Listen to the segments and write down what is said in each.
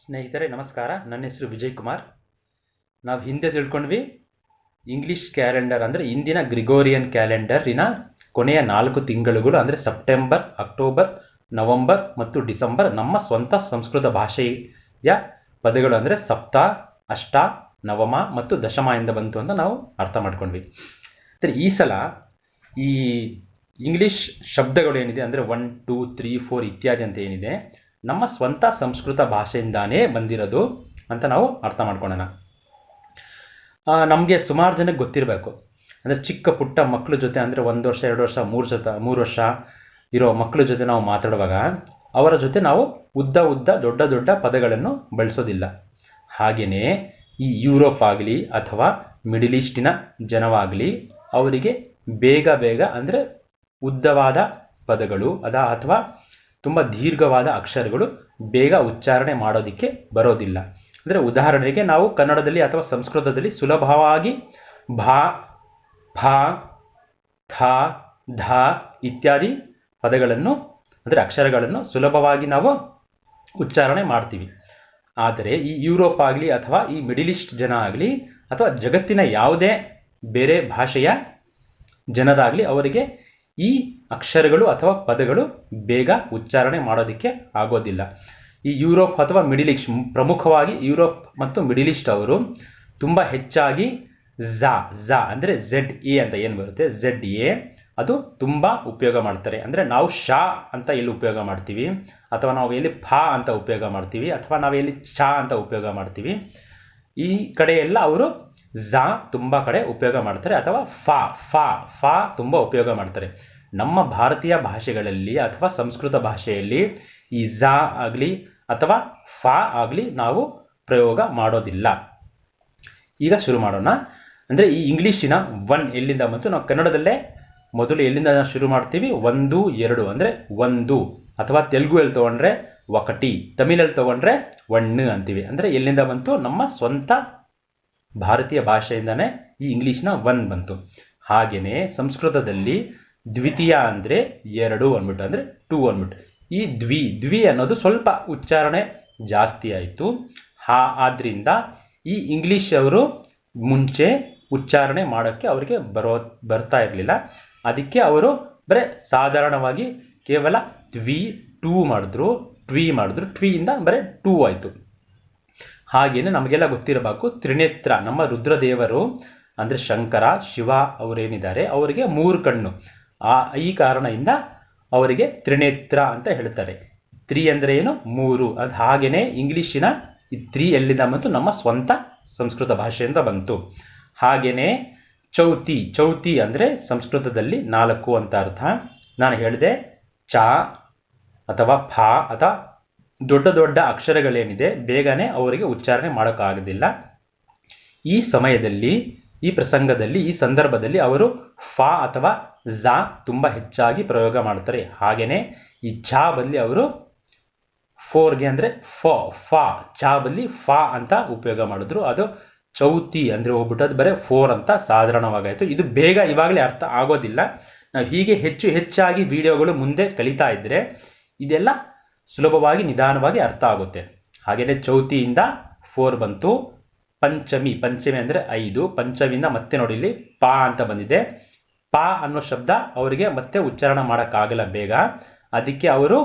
ಸ್ನೇಹಿತರೆ ನಮಸ್ಕಾರ. ನನ್ನ ಹೆಸರು ವಿಜಯ್ ಕುಮಾರ್. ನಾವು ಹಿಂದೆ ತಿಳ್ಕೊಂಡ್ವಿ ಇಂಗ್ಲೀಷ್ ಕ್ಯಾಲೆಂಡರ್ ಅಂದರೆ ಇಂದಿನ ಗ್ರಿಗೋರಿಯನ್ ಕ್ಯಾಲೆಂಡರಿನ ಕೊನೆಯ 4 ತಿಂಗಳುಗಳು ಅಂದರೆ ಸೆಪ್ಟೆಂಬರ್, ಅಕ್ಟೋಬರ್, ನವಂಬರ್ ಮತ್ತು ಡಿಸೆಂಬರ್ ನಮ್ಮ ಸ್ವಂತ ಸಂಸ್ಕೃತ ಭಾಷೆಯ ಪದಗಳು ಅಂದರೆ ಸಪ್ತ, ಅಷ್ಟ, ನವಮ ಮತ್ತು ದಶಮ ಎಂದು ಬಂತು ಅಂತ ನಾವು ಅರ್ಥ ಮಾಡ್ಕೊಂಡ್ವಿ. ಅಂದರೆ ಈ ಸಲ ಈ ಇಂಗ್ಲೀಷ್ ಶಬ್ದಗಳು ಏನಿದೆ ಅಂದರೆ 1, 2, 3, 4 ಇತ್ಯಾದಿ ಅಂತ ಏನಿದೆ ನಮ್ಮ ಸ್ವಂತ ಸಂಸ್ಕೃತ ಭಾಷೆಯಿಂದಾನೇ ಬಂದಿರೋದು ಅಂತ ನಾವು ಅರ್ಥ ಮಾಡ್ಕೊಳ್ಳೋಣ. ನಮಗೆ ಸುಮಾರು ಜನಕ್ಕೆ ಗೊತ್ತಿರಬೇಕು, ಅಂದರೆ ಚಿಕ್ಕ ಪುಟ್ಟ ಮಕ್ಕಳ ಜೊತೆ ಅಂದರೆ 1 ವರ್ಷ 2 ವರ್ಷ 3 ವರ್ಷ ಇರೋ ಮಕ್ಕಳ ಜೊತೆ ನಾವು ಮಾತಾಡುವಾಗ ಅವರ ಜೊತೆ ನಾವು ಉದ್ದ ದೊಡ್ಡ ದೊಡ್ಡ ಪದಗಳನ್ನು ಬಳಸೋದಿಲ್ಲ. ಹಾಗೆಯೇ ಈ ಯುರೋಪ್ ಆಗಲಿ ಅಥವಾ ಮಿಡಿಲ್ ಈಸ್ಟಿನ ಜನವಾಗಲಿ ಅವರಿಗೆ ಬೇಗ ಅಂದರೆ ಉದ್ದವಾದ ಪದಗಳು ಅಥವಾ ತುಂಬ ದೀರ್ಘವಾದ ಅಕ್ಷರಗಳು ಬೇಗ ಉಚ್ಚಾರಣೆ ಮಾಡೋದಕ್ಕೆ ಬರೋದಿಲ್ಲ. ಅಂದರೆ ಉದಾಹರಣೆಗೆ ನಾವು ಕನ್ನಡದಲ್ಲಿ ಅಥವಾ ಸಂಸ್ಕೃತದಲ್ಲಿ ಸುಲಭವಾಗಿ ಭಾ, ಫಾ, ಥ, ಧ ಇತ್ಯಾದಿ ಪದಗಳನ್ನು ಅಂದರೆ ಅಕ್ಷರಗಳನ್ನು ಸುಲಭವಾಗಿ ನಾವು ಉಚ್ಚಾರಣೆ ಮಾಡ್ತೀವಿ. ಆದರೆ ಈ ಯುರೋಪ್ ಆಗಲಿ ಅಥವಾ ಈ ಮಿಡಿಲ್ ಈಸ್ಟ್ ಜನ ಆಗಲಿ ಅಥವಾ ಜಗತ್ತಿನ ಯಾವುದೇ ಬೇರೆ ಭಾಷೆಯ ಜನರಾಗಲಿ ಅವರಿಗೆ ಈ ಅಕ್ಷರಗಳು ಅಥವಾ ಪದಗಳು ಬೇಗ ಉಚ್ಚಾರಣೆ ಮಾಡೋದಕ್ಕೆ ಆಗೋದಿಲ್ಲ. ಈ ಯುರೋಪ್ ಅಥವಾ ಮಿಡಿಲ್ ಈಸ್ಟ್, ಪ್ರಮುಖವಾಗಿ ಯುರೋಪ್ ಮತ್ತು ಮಿಡಿಲ್ ಈಸ್ಟ್ ಅವರು ತುಂಬ ಹೆಚ್ಚಾಗಿ ಝ ಅಂದರೆ ZA ಅಂತ ಏನು ಬರುತ್ತೆ ZA ಅದು ತುಂಬ ಉಪಯೋಗ ಮಾಡ್ತಾರೆ. ಅಂದರೆ ನಾವು ಶಾ ಅಂತ ಎಲ್ಲಿ ಉಪಯೋಗ ಮಾಡ್ತೀವಿ ಅಥವಾ ನಾವು ಎಲ್ಲಿ ಫಾ ಅಂತ ಉಪಯೋಗ ಮಾಡ್ತೀವಿ ಅಥವಾ ನಾವು ಎಲ್ಲಿ ಚಾ ಅಂತ ಉಪಯೋಗ ಮಾಡ್ತೀವಿ, ಈ ಕಡೆ ಎಲ್ಲ ಅವರು ಝ ತುಂಬ ಕಡೆ ಉಪಯೋಗ ಮಾಡ್ತಾರೆ ಅಥವಾ ಫಾ ತುಂಬ ಉಪಯೋಗ ಮಾಡ್ತಾರೆ. ನಮ್ಮ ಭಾರತೀಯ ಭಾಷೆಗಳಲ್ಲಿ ಅಥವಾ ಸಂಸ್ಕೃತ ಭಾಷೆಯಲ್ಲಿ ಈ ಝ ಆಗಲಿ ಅಥವಾ ಫಾ ಆಗಲಿ ನಾವು ಪ್ರಯೋಗ ಮಾಡೋದಿಲ್ಲ. ಈಗ ಶುರು ಮಾಡೋಣ. ಅಂದರೆ ಈ ಇಂಗ್ಲೀಷಿನ 1 ಎಲ್ಲಿಂದ ಬಂತು? ನಾವು ಕನ್ನಡದಲ್ಲೇ ಮೊದಲು ಎಲ್ಲಿಂದ ಶುರು ಮಾಡ್ತೀವಿ? 1, 2 ಅಂದರೆ ಒಂದು, ಅಥವಾ ತೆಲುಗುಯಲ್ಲಿ ತೊಗೊಂಡ್ರೆ ಒಕಟಿ, ತಮಿಳಲ್ಲಿ ತೊಗೊಂಡ್ರೆ ಒಣ್ಣು ಅಂತೀವಿ. ಅಂದರೆ ಎಲ್ಲಿಂದ ಬಂತು? ನಮ್ಮ ಸ್ವಂತ ಭಾರತೀಯ ಭಾಷೆಯಿಂದನೇ ಈ ಇಂಗ್ಲೀಷ್ನ 1 ಬಂತು. ಹಾಗೆಯೇ ಸಂಸ್ಕೃತದಲ್ಲಿ ದ್ವಿತೀಯ ಅಂದರೆ 2 ಅಂದ್ಬಿಟ್ಟು, ಅಂದರೆ 2 ಅಂದ್ಬಿಟ್ಟು. ಈ ದ್ವಿ ಅನ್ನೋದು ಸ್ವಲ್ಪ ಉಚ್ಚಾರಣೆ ಜಾಸ್ತಿ ಆಯಿತು. ಆದ್ದರಿಂದ ಈ ಇಂಗ್ಲೀಷ್ ಅವರು ಮುಂಚೆ ಉಚ್ಚಾರಣೆ ಮಾಡೋಕ್ಕೆ ಅವರಿಗೆ ಬರ್ತಾ ಇರಲಿಲ್ಲ. ಅದಕ್ಕೆ ಅವರು ಬರೀ ಸಾಧಾರಣವಾಗಿ ಕೇವಲ ಟೂ ಮಾಡಿದ್ರು, ಟ್ವಿಯಿಂದ ಬರೀ 2 ಆಯಿತು. ಹಾಗೆಯೇ ನಮಗೆಲ್ಲ ಗೊತ್ತಿರಬೇಕು, ತ್ರಿನೇತ್ರ ನಮ್ಮ ರುದ್ರದೇವರು ಅಂದರೆ ಶಂಕರ, ಶಿವ ಅವರೇನಿದ್ದಾರೆ ಅವರಿಗೆ 3 ಕಣ್ಣು. ಈ ಕಾರಣದಿಂದ ಅವರಿಗೆ ತ್ರಿನೇತ್ರ ಅಂತ ಹೇಳ್ತಾರೆ. 3 ಅಂದರೆ ಏನು? 3. ಅದು ಹಾಗೆಯೇ ಇಂಗ್ಲೀಷಿನ ಈ 3 ಎಲ್ಲಿಂದ ಬಂತು? ನಮ್ಮ ಸ್ವಂತ ಸಂಸ್ಕೃತ ಭಾಷೆಯಿಂದ ಬಂತು. ಹಾಗೆಯೇ ಚೌತಿ ಅಂದರೆ ಸಂಸ್ಕೃತದಲ್ಲಿ 4 ಅಂತ ಅರ್ಥ. ನಾನು ಹೇಳಿದೆ ಚ ಅಥವಾ ಫಾ ಅಥವಾ ದೊಡ್ಡ ಅಕ್ಷರಗಳೇನಿದೆ ಬೇಗನೆ ಅವರಿಗೆ ಉಚ್ಚಾರಣೆ ಮಾಡೋಕ್ಕಾಗೋದಿಲ್ಲ. ಈ ಸಮಯದಲ್ಲಿ, ಈ ಪ್ರಸಂಗದಲ್ಲಿ, ಈ ಸಂದರ್ಭದಲ್ಲಿ ಅವರು ಫಾ ಅಥವಾ ಝ ತುಂಬ ಹೆಚ್ಚಾಗಿ ಪ್ರಯೋಗ ಮಾಡ್ತಾರೆ. ಹಾಗೆಯೇ ಈ ಚಾ ಬದಲಿ ಅವರು 4ಗೆ ಅಂದರೆ ಫಾ ಚಾ ಬದಲಿ ಫಾ ಅಂತ ಉಪಯೋಗ ಮಾಡಿದ್ರು. ಅದು ಚೌತಿ ಅಂದರೆ ಹೋಗ್ಬಿಟ್ಟು ಅದು ಬರೀ 4 ಅಂತ ಸಾಧಾರಣವಾಗಾಯಿತು. ಇದು ಬೇಗ ಇವಾಗಲೇ ಅರ್ಥ ಆಗೋದಿಲ್ಲ. ನಾವು ಹೀಗೆ ಹೆಚ್ಚಾಗಿ ವಿಡಿಯೋಗಳು ಮುಂದೆ ಕಲಿತಾ ಇದ್ದರೆ ಇದೆಲ್ಲ ಸುಲಭವಾಗಿ ನಿಧಾನವಾಗಿ ಅರ್ಥ ಆಗುತ್ತೆ. ಹಾಗೆಯೇ ಚೌತಿಯಿಂದ 4 ಬಂತು. ಪಂಚಮಿ ಅಂದರೆ 5. ಪಂಚಮಿಯಿಂದ ಮತ್ತೆ ನೋಡಿ ಇಲ್ಲಿ ಪಾ ಅಂತ ಬಂದಿದೆ. ಪಾ ಅನ್ನೋ ಶಬ್ದ ಅವರಿಗೆ ಮತ್ತೆ ಉಚ್ಚಾರಣೆ ಮಾಡೋಕ್ಕಾಗಲ್ಲ ಬೇಗ. ಅದಕ್ಕೆ ಅವರು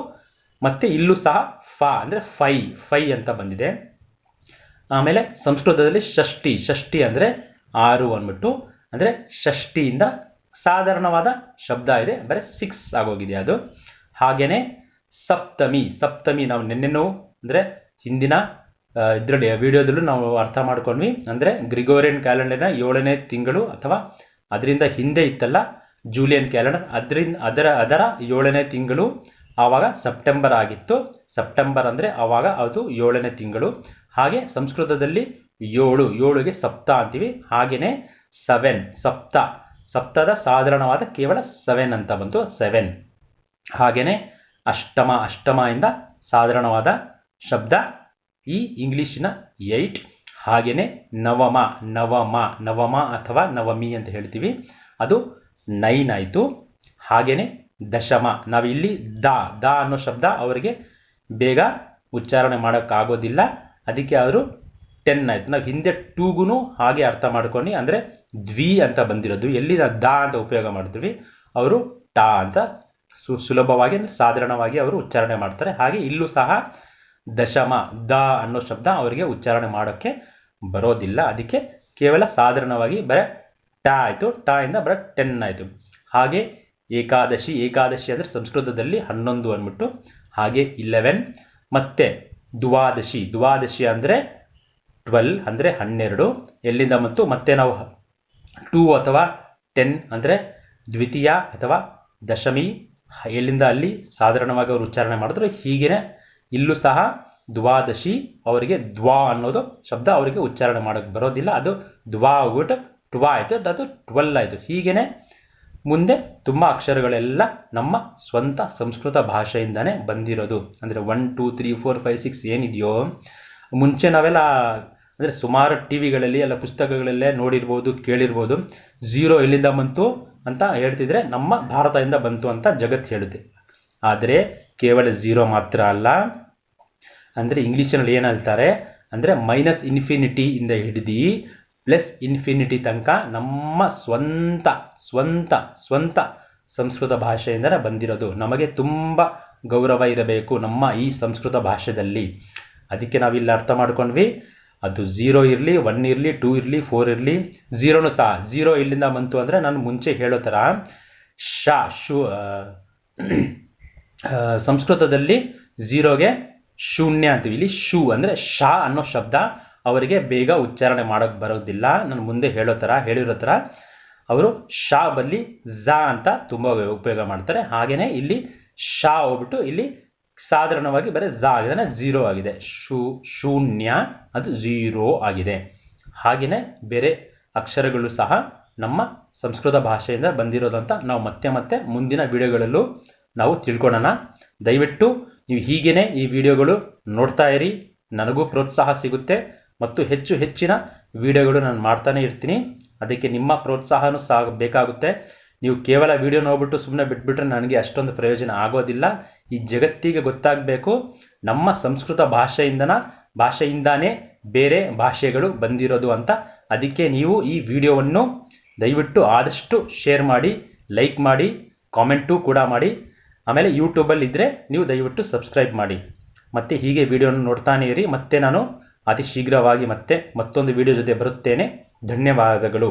ಮತ್ತೆ ಇಲ್ಲೂ ಸಹ ಫಾ ಅಂದರೆ 5 ಅಂತ ಬಂದಿದೆ. ಆಮೇಲೆ ಸಂಸ್ಕೃತದಲ್ಲಿ ಷಷ್ಠಿ ಅಂದರೆ 6 ಅಂದ್ಬಿಟ್ಟು, ಅಂದರೆ ಷಷ್ಠಿಯಿಂದ ಸಾಧಾರಣವಾದ ಶಬ್ದ ಇದೆ, ಬರೀ 6 ಆಗೋಗಿದೆ ಅದು. ಹಾಗೆಯೇ ಸಪ್ತಮಿ ನಾವು ನೆನ್ನೆನೂ ಅಂದರೆ ಹಿಂದಿನ ಇದರಲ್ಲಿ ವಿಡಿಯೋದಲ್ಲೂ ನಾವು ಅರ್ಥ ಮಾಡ್ಕೊಂಡ್ವಿ. ಅಂದರೆ ಗ್ರಿಗೋರಿಯನ್ ಕ್ಯಾಲೆಂಡರ್ನ 7ನೇ ತಿಂಗಳು ಅಥವಾ ಅದರಿಂದ ಹಿಂದೆ ಇತ್ತಲ್ಲ ಜೂಲಿಯನ್ ಕ್ಯಾಲೆಂಡರ್, ಅದರ 7ನೇ ತಿಂಗಳು ಆವಾಗ ಸೆಪ್ಟೆಂಬರ್ ಆಗಿತ್ತು. ಸೆಪ್ಟೆಂಬರ್ ಅಂದರೆ ಆವಾಗ ಅದು 7ನೇ ತಿಂಗಳು. ಹಾಗೆ ಸಂಸ್ಕೃತದಲ್ಲಿ 7ಗೆ ಸಪ್ತ ಅಂತೀವಿ. ಹಾಗೆಯೇ 7 ಸಪ್ತದ ಸಾಧಾರಣವಾದ ಕೇವಲ 7 ಅಂತ ಬಂತು, 7. ಹಾಗೆಯೇ ಅಷ್ಟಮ ಇಂದ ಸಾಧಾರಣವಾದ ಶಬ್ದ ಈ ಇಂಗ್ಲೀಷಿನ 8. ಹಾಗೆಯೇ ನವಮ ಅಥವಾ ನವಮಿ ಅಂತ ಹೇಳ್ತೀವಿ, ಅದು 9 ಆಯಿತು. ಹಾಗೆಯೇ ದಶಮ, ನಾವಿಲ್ಲಿ ದ ಅನ್ನೋ ಶಬ್ದ ಅವರಿಗೆ ಬೇಗ ಉಚ್ಚಾರಣೆ ಮಾಡೋಕ್ಕಾಗೋದಿಲ್ಲ. ಅದಕ್ಕೆ ಅವರು 10 ಆಯಿತು. ನಾವು ಹಿಂದೆ ಟೂಗೂ ಹಾಗೆ ಅರ್ಥ ಮಾಡ್ಕೊಂಡು, ಅಂದರೆ ದ್ವಿ ಅಂತ ಬಂದಿರೋದು, ಎಲ್ಲಿ ನಾವು ದ ಅಂತ ಉಪಯೋಗ ಮಾಡ್ತೀವಿ, ಅವರು ಟಾ ಅಂತ ಸುಲಭವಾಗಿ ಅಂದರೆ ಸಾಧಾರಣವಾಗಿ ಅವರು ಉಚ್ಚಾರಣೆ ಮಾಡ್ತಾರೆ. ಹಾಗೆ ಇಲ್ಲೂ ಸಹ ದಶಮ ದ ಅನ್ನೋ ಶಬ್ದ ಅವರಿಗೆ ಉಚ್ಚಾರಣೆ ಮಾಡೋಕ್ಕೆ ಬರೋದಿಲ್ಲ. ಅದಕ್ಕೆ ಕೇವಲ ಸಾಧಾರಣವಾಗಿ ಬರೀ ಟಾ ಆಯಿತು. ಟಾ ಇಂದ ಬರೀ 10 ಆಯಿತು. ಹಾಗೆ ಏಕಾದಶಿ, ಏಕಾದಶಿ ಅಂದರೆ ಸಂಸ್ಕೃತದಲ್ಲಿ 11 ಅಂದ್ಬಿಟ್ಟು, ಹಾಗೆ 11. ಮತ್ತು ದ್ವಾದಶಿ, ದ್ವಾದಶಿ ಅಂದರೆ 12 ಅಂದರೆ 12. ಎಲ್ಲಿಂದ ಬಂತು? ಮತ್ತೆ ನಾವು 2 ಅಥವಾ 10 ಅಂದರೆ ದ್ವಿತೀಯ ಅಥವಾ ದಶಮಿ, ಎಲ್ಲಿಂದ ಅಲ್ಲಿ ಸಾಧಾರಣವಾಗಿ ಅವರು ಉಚ್ಚಾರಣೆ ಮಾಡಿದ್ರು. ಹೀಗೇ ಇಲ್ಲೂ ಸಹ ದ್ವಾದಶಿ ಅವರಿಗೆ ದ್ವಾ ಅನ್ನೋದು ಶಬ್ದ ಅವರಿಗೆ ಉಚ್ಚಾರಣೆ ಮಾಡೋಕ್ಕೆ ಬರೋದಿಲ್ಲ. ಅದು ದ್ವಾ ಹೋಗ್ಬಿಟ್ಟು ಟ್ವಾ ಆಯಿತು, ಅದು 12 ಆಯಿತು. ಹೀಗೇ ಮುಂದೆ ತುಂಬ ಅಕ್ಷರಗಳೆಲ್ಲ ನಮ್ಮ ಸ್ವಂತ ಸಂಸ್ಕೃತ ಭಾಷೆಯಿಂದನೇ ಬಂದಿರೋದು. ಅಂದರೆ 1 2 3 4 5 6 ಏನಿದೆಯೋ, ಮುಂಚೆ ನಾವೆಲ್ಲ ಅಂದರೆ ಸುಮಾರು ಟಿ ವಿಗಳಲ್ಲಿ ಎಲ್ಲ ಪುಸ್ತಕಗಳಲ್ಲೇ ನೋಡಿರ್ಬೋದು, ಕೇಳಿರ್ಬೋದು. 0 ಎಲ್ಲಿಂದ ಬಂತು ಅಂತ ಹೇಳ್ತಿದ್ರೆ ನಮ್ಮ ಭಾರತದಿಂದ ಬಂತು ಅಂತ ಜಗತ್ತು ಹೇಳುತ್ತೆ. ಆದರೆ ಕೇವಲ 0 ಮಾತ್ರ ಅಲ್ಲ, ಅಂದರೆ ಇಂಗ್ಲೀಷಿನಲ್ಲಿ ಏನು ಹೇಳ್ತಾರೆ ಅಂದರೆ -ಇನ್ಫಿನಿಟಿ ಇಂದ ಹಿಡಿದು +ಇನ್ಫಿನಿಟಿ ತನಕ ನಮ್ಮ ಸ್ವಂತ ಸಂಸ್ಕೃತ ಭಾಷೆಯಿಂದನೇ ಬಂದಿರೋದು. ನಮಗೆ ತುಂಬ ಗೌರವ ಇರಬೇಕು ನಮ್ಮ ಈ ಸಂಸ್ಕೃತ ಭಾಷೆಯಲ್ಲಿ. ಅದಕ್ಕೆ ನಾವಿಲ್ಲಿ ಅರ್ಥ ಮಾಡ್ಕೊಂಡ್ವಿ, ಅದು 0 ಇರಲಿ, 1 ಇರಲಿ, 2 ಇರಲಿ, 4 ಇರಲಿ, 0ನೂ ಸಹ 0 ಇಲ್ಲಿಂದ ಬಂತು ಅಂದರೆ ನಾನು ಮುಂಚೆ ಹೇಳೋ ಥರ ಶು ಸಂಸ್ಕೃತದಲ್ಲಿ 0ಗೆ ಶೂನ್ಯ ಅಂತೀವಿ. ಇಲ್ಲಿ ಶೂ ಅಂದರೆ ಶಾ ಅನ್ನೋ ಶಬ್ದ ಅವರಿಗೆ ಬೇಗ ಉಚ್ಚಾರಣೆ ಮಾಡೋಕ್ಕೆ ಬರೋದಿಲ್ಲ. ನಾನು ಮುಂದೆ ಹೇಳಿರೋ ಥರ ಅವರು ಶಾ ಬದಲಿ ಝ ಅಂತ ತುಂಬ ಉಪಯೋಗ ಮಾಡ್ತಾರೆ. ಹಾಗೆಯೇ ಇಲ್ಲಿ ಶಾ ಹೋಗ್ಬಿಟ್ಟು ಇಲ್ಲಿ ಸಾಧಾರಣವಾಗಿ ಬರೀ ಝ ಆಗಿದೆ, 0 ಆಗಿದೆ. ಶೂನ್ಯ ಅದು 0 ಆಗಿದೆ. ಹಾಗೆಯೇ ಬೇರೆ ಅಕ್ಷರಗಳು ಸಹ ನಮ್ಮ ಸಂಸ್ಕೃತ ಭಾಷೆಯಿಂದ ಬಂದಿರೋದಂತ ನಾವು ಮತ್ತೆ ಮುಂದಿನ ವಿಡಿಯೋಗಳಲ್ಲೂ ನಾವು ತಿಳ್ಕೊಳ್ಳೋಣ. ದಯವಿಟ್ಟು ನೀವು ಹೀಗೇ ಈ ವಿಡಿಯೋಗಳು ನೋಡ್ತಾ ಇರಿ, ನನಗೂ ಪ್ರೋತ್ಸಾಹ ಸಿಗುತ್ತೆ ಮತ್ತು ಹೆಚ್ಚಿನ ವಿಡಿಯೋಗಳು ನಾನು ಮಾಡ್ತಾನೆ ಇರ್ತೀನಿ. ಅದಕ್ಕೆ ನಿಮ್ಮ ಪ್ರೋತ್ಸಾಹನೂ ಸಹ ಬೇಕಾಗುತ್ತೆ. ನೀವು ಕೇವಲ ವಿಡಿಯೋ ನೋಡ್ಬಿಟ್ಟು ಸುಮ್ಮನೆ ಬಿಟ್ಬಿಟ್ರೆ ನನಗೆ ಅಷ್ಟೊಂದು ಪ್ರಯೋಜನ ಆಗೋದಿಲ್ಲ. ಈ ಜಗತ್ತಿಗೆ ಗೊತ್ತಾಗಬೇಕು ನಮ್ಮ ಸಂಸ್ಕೃತ ಭಾಷೆಯಿಂದಾನೇ ಬೇರೆ ಭಾಷೆಗಳು ಬಂದಿರೋದು ಅಂತ. ಅದಕ್ಕೆ ನೀವು ಈ ವಿಡಿಯೋವನ್ನು ದಯವಿಟ್ಟು ಆದಷ್ಟು ಶೇರ್ ಮಾಡಿ, ಲೈಕ್ ಮಾಡಿ, ಕಾಮೆಂಟು ಕೂಡ ಮಾಡಿ. ಆಮೇಲೆ ಯೂಟ್ಯೂಬಲ್ಲಿ ಇದ್ದರೆ ನೀವು ದಯವಿಟ್ಟು ಸಬ್ಸ್ಕ್ರೈಬ್ ಮಾಡಿ. ಮತ್ತು ಹೀಗೆ ವಿಡಿಯೋನ ನೋಡ್ತಾನೆ ಇರಿ. ಮತ್ತೆ ನಾನು ಅತಿ ಶೀಘ್ರವಾಗಿ ಮತ್ತೊಂದು ವಿಡಿಯೋ ಜೊತೆ ಬರುತ್ತೇನೆ. ಧನ್ಯವಾದಗಳು.